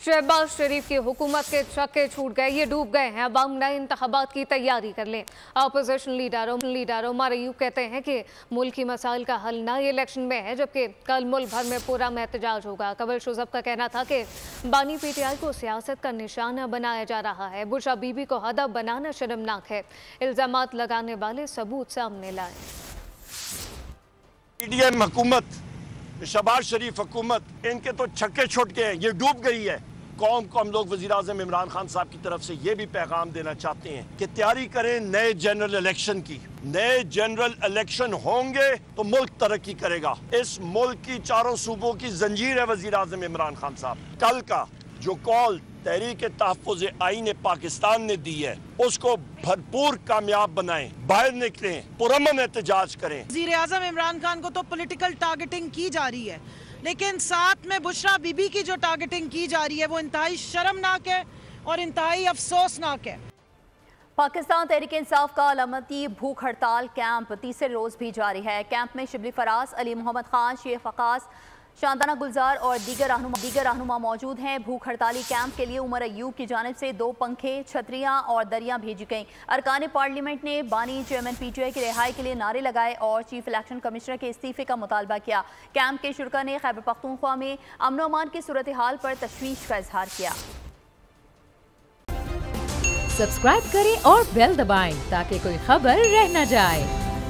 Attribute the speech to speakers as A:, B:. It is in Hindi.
A: शहबाज शरीफ की हुकूमत के छक्के छूट गए, ये डूब गए हैं। अब हम नए इंतखाबात की तैयारी कर लें। अपोजिशन लीडर उमर अयूब कहते हैं कि मुल्क की मसाइल का हल नए इलेक्शन में है, जबकि कल मुल्क भर में पूरा एहतजाज होगा। कबल शुजब का कहना था कि बानी PTI को सियासत का निशाना बनाया जा रहा है। बुशरा बीबी को हदफ बनाना शर्मनाक है। इल्जामात लगाने वाले सबूत सामने लाए।
B: PDM हुकूमत, शहबाज शरीफ हुकूमत, इनके तो छक्के छुट गए हैं, ये डूब गई है। कौम को हम लोग वज़ीर-ए-आज़म इमरान खान साहब की तरफ से ये भी पैगाम देना चाहते हैं कि तैयारी करें नए जनरल इलेक्शन की। नए जनरल इलेक्शन होंगे तो मुल्क तरक्की करेगा। इस मुल्क की चारों सूबों की जंजीर है वज़ीर-ए-आज़म इमरान खान साहब। कल का जो कॉल तहरीक-ए-तहफ़्फ़ुज़ आईन पाकिस्तान ने दी है, उसको भरपूर कामयाब बनाएं, बाहर निकलें, पुरअमन एहतजाज करें।
C: वज़ीर-ए-आज़म इमरान खान को तो पॉलिटिकल टारगेटिंग की जा रही है, लेकिन साथ में बुशरा बीबी की जो टारगेटिंग की जा रही है वो इंतहाई शर्मनाक है और इंतहाई अफसोसनाक है।
D: पाकिस्तान तहरीक इंसाफ का अलामती भूख हड़ताल कैंप तीसरे रोज भी जारी है। कैंप में शिबली फराज, अली मोहम्मद खान, शेख फकास, शांताना गुलजार और दीगर रहनुमा मौजूद हैं। भूख हड़ताली कैंप के लिए उमर अयूब की जानिब से 2 पंखे, छतरियां और दरियां भेजी गईं। अरकान पार्लियामेंट ने बानी चेयरमैन PTI की रिहाई के लिए नारे लगाए और चीफ इलेक्शन कमिश्नर के इस्तीफे का मुतालबा किया। कैंप के शुरका ने खैबर पख्तूनख्वा में अमन अमान की सूरत हाल पर तशवीश का इजहार किया।
E: सब्सक्राइब करें और बेल दबाएं ताकि कोई खबर रह न जाए।